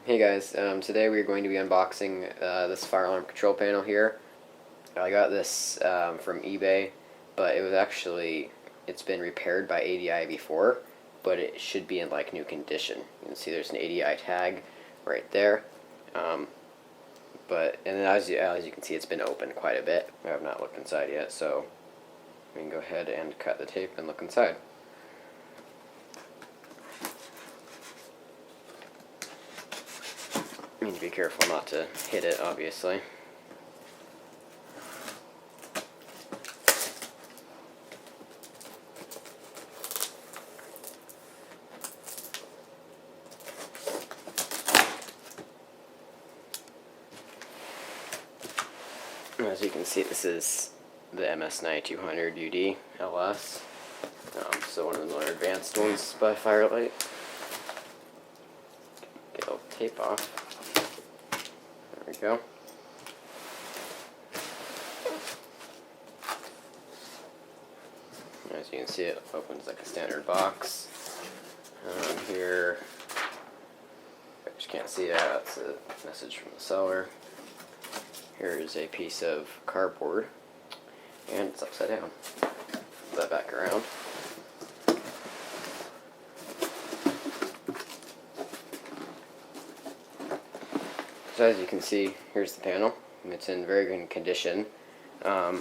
Hey guys, today we're going to be unboxing this fire alarm control panel here. I got this from eBay, but it's been repaired by ADI before, but it should be in like new condition. You can see there's an ADI tag right there, and then as you can see, it's been open quite a bit. I have not looked inside yet, so we can go ahead and cut the tape and look inside. You need to be careful not to hit it, obviously. As you can see, this is the MS-9200UDLS, so one of the more advanced ones by Firelite. Get all the tape off. There we go. As you can see, it opens like a standard box. Here, I just can't see that. That's a message from the seller. Here is a piece of cardboard, and it's upside down. Put that back around. So as you can see, here's the panel. It's in very good condition. As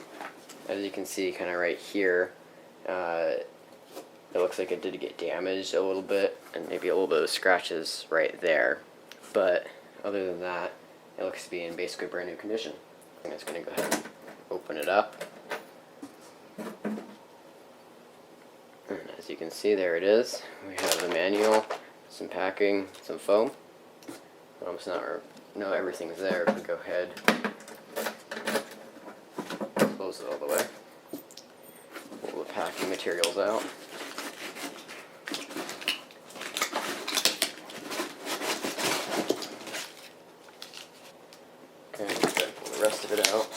you can see, kind of right here, it looks like it did get damaged a little bit, and maybe a little bit of scratches right there. But other than that, it looks to be in basically brand new condition. I'm just going to go ahead and open it up. And as you can see, there it is. We have the manual, some packing, some foam. It's not no, everything's there. We go ahead, close it all the way. Pull the packing materials out. Okay, pull the rest of it out.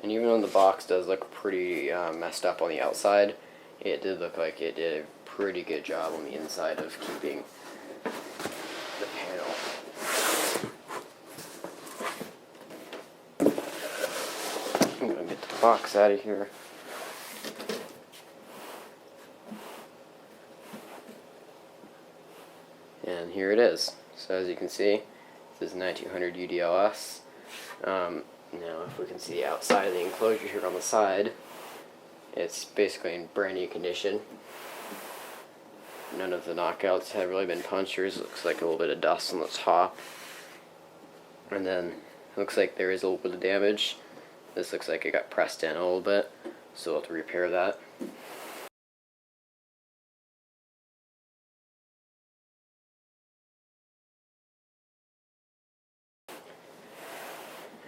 And even though the box does look pretty messed up on the outside, it did look like it did a pretty good job on the inside of keeping the panel. I'm going to get the box out of here. And here it is. So as you can see, this is 9200 UDLS. Now if we can see the outside of the enclosure here on the side, it's basically in brand new condition. None of the knockouts have really been punctures. It looks like a little bit of dust on the top. And then it looks like there is a little bit of damage. This looks like it got pressed in a little bit, so we'll have to repair that.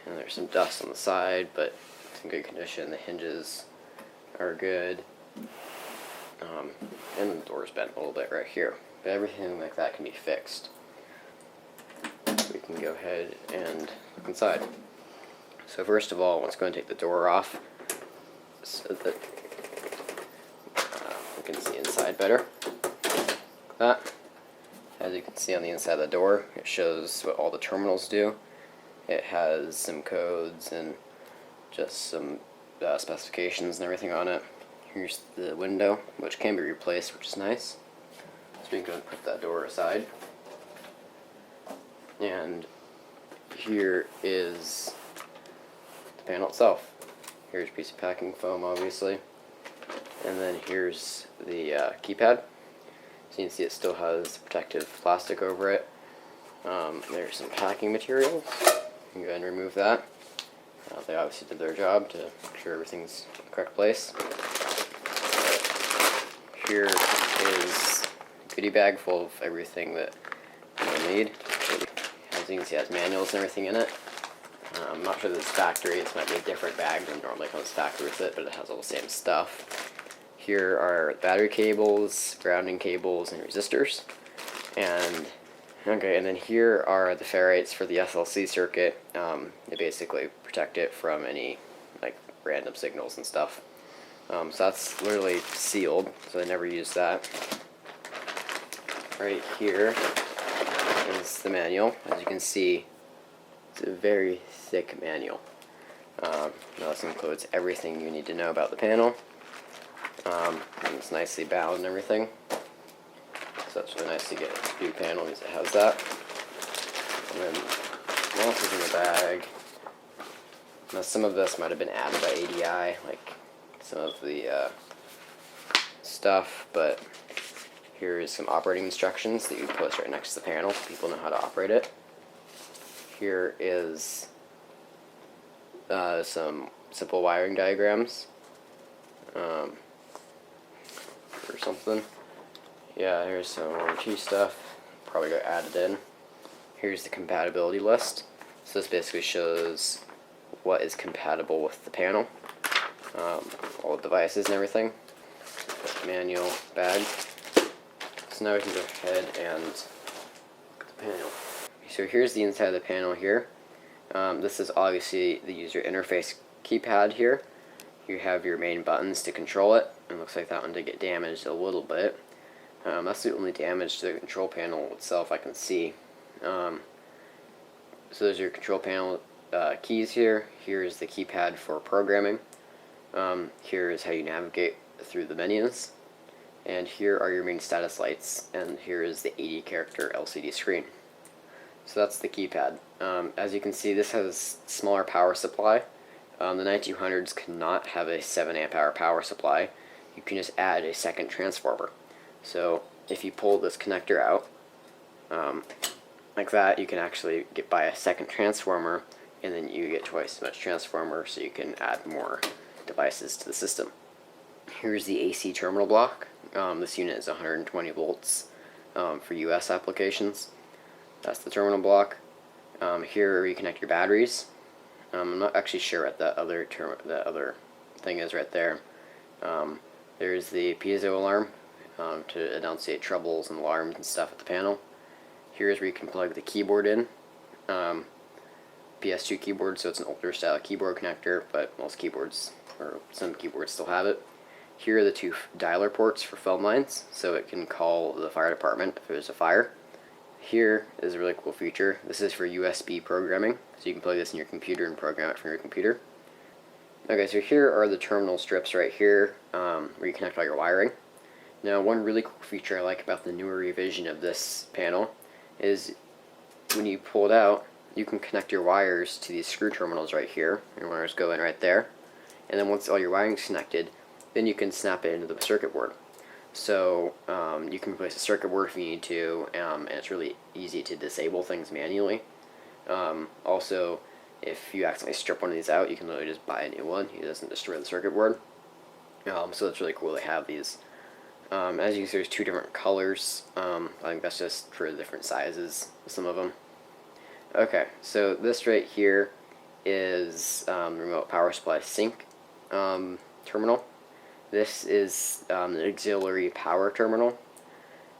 And there's some dust on the side, but it's in good condition. The hinges are good. And the door's bent a little bit right here. But everything like that can be fixed. We can go ahead and look inside. So first of all, let's go and take the door off so that we can see inside better. Like that. As you can see on the inside of the door, it shows what all the terminals do. It has some codes and just some specifications and everything on it. Here's the window, which can be replaced, which is nice. So we can go and put that door aside. And here is the panel itself. Here's a piece of packing foam, obviously. And then here's the keypad. So you can see it still has protective plastic over it. There's some packing materials. You can go ahead and remove that. They obviously did their job to make sure everything's in the correct place. Here is a goodie bag full of everything that you'll need. As you can see, it has manuals and everything in it. I'm not sure that it's factory. This might be a different bag than normally comes factory with it, but it has all the same stuff. Here are battery cables, grounding cables, and resistors. And then here are the ferrites for the SLC circuit. They basically protect it from any like random signals and stuff. So that's literally sealed, so I never use that. Right here is the manual. As you can see, it's a very thick manual. Now this includes everything you need to know about the panel. And it's nicely bound and everything. So it's really nice to get a new panel because it has that. And then what else is in the bag? Now some of this might have been added by ADI, like some of the stuff, but here is some operating instructions that you post right next to the panel so people know how to operate it. Here is some simple wiring diagrams or something. Yeah, here's some warranty stuff, probably got added in. Here's the compatibility list. So this basically shows what is compatible with the panel, all the devices and everything. Manual bag. So now we can go ahead and look at the panel. So here's the inside of the panel here. This is obviously the user interface keypad here. You have your main buttons to control it. It looks like that one did get damaged a little bit. That's the only damage to the control panel itself I can see. So there's your control panel keys here. Here is the keypad for programming. Here is how you navigate through the menus. And here are your main status lights. And here is the 80 character LCD screen. So that's the keypad. As you can see, this has smaller power supply. The 9200s cannot have a 7 amp hour power supply. You can just add a second transformer. So if you pull this connector out, like that, you can actually buy a second transformer, and then you get twice as much transformer, so you can add more devices to the system. Here's the AC terminal block. This unit is 120 volts for US applications. That's the terminal block. Here you connect your batteries. I'm not actually sure what that other thing is right there. There's the piezo alarm to enunciate troubles and alarms and stuff at the panel. Here's where you can plug the keyboard in. PS2 keyboard, so it's an older style keyboard connector, but most keyboards, or some keyboards, still have it. Here are the two dialer ports for phone lines, so it can call the fire department if there's a fire. Here is a really cool feature. This is for USB programming, so you can plug this in your computer and program it from your computer. Okay, so here are the terminal strips right here, where you connect all your wiring. Now, one really cool feature I like about the newer revision of this panel is when you pull it out, you can connect your wires to these screw terminals right here. Your wires go in right there. And then once all your wiring's connected, then you can snap it into the circuit board. So you can replace the circuit board if you need to, and it's really easy to disable things manually. Also, if you accidentally strip one of these out, you can literally just buy a new one. It doesn't destroy the circuit board. So it's really cool to have these. As you can see, there's two different colors. I think that's just for different sizes, some of them. Okay, so this right here is remote power supply sync terminal. This is the auxiliary power terminal.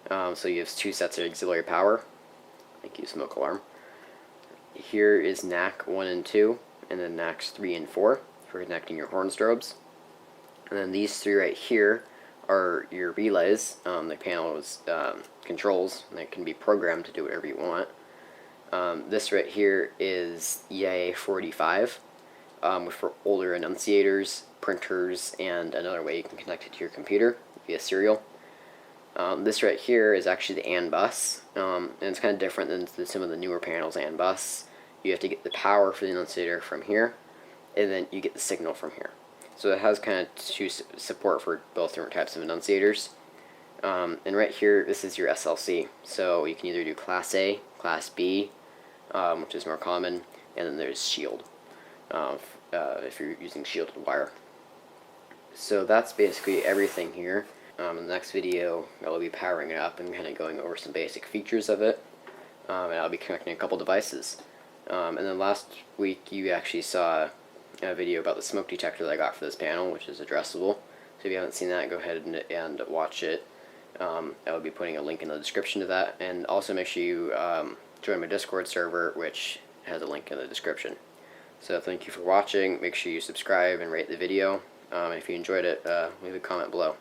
So you have two sets of auxiliary power. Thank you, smoke alarm. Here is NAC 1 and 2, and then NACs 3 and 4 for connecting your horn strobes. And then these three right here are your relays. The panel is controls, and they can be programmed to do whatever you want. This right here is EIA 45, for older enunciators, printers, and another way you can connect it to your computer via serial. This right here is actually the AND bus, and it's kind of different than some of the newer panels AND bus. You have to get the power for the enunciator from here, and then you get the signal from here. So it has kind of two support for both different types of enunciators. And right here, this is your SLC. So you can either do Class A, Class B, which is more common, and then there's Shield, if you're using shielded wire. So that's basically everything here. In the next video, I'll be powering it up and kind of going over some basic features of it. And I'll be connecting a couple devices. And then last week, you actually saw a video about the smoke detector that I got for this panel, which is addressable. So if you haven't seen that, go ahead and watch it. I will be putting a link in the description to that. And also make sure you join my Discord server, which has a link in the description. So thank you for watching. Make sure you subscribe and rate the video. And if you enjoyed it, leave a comment below.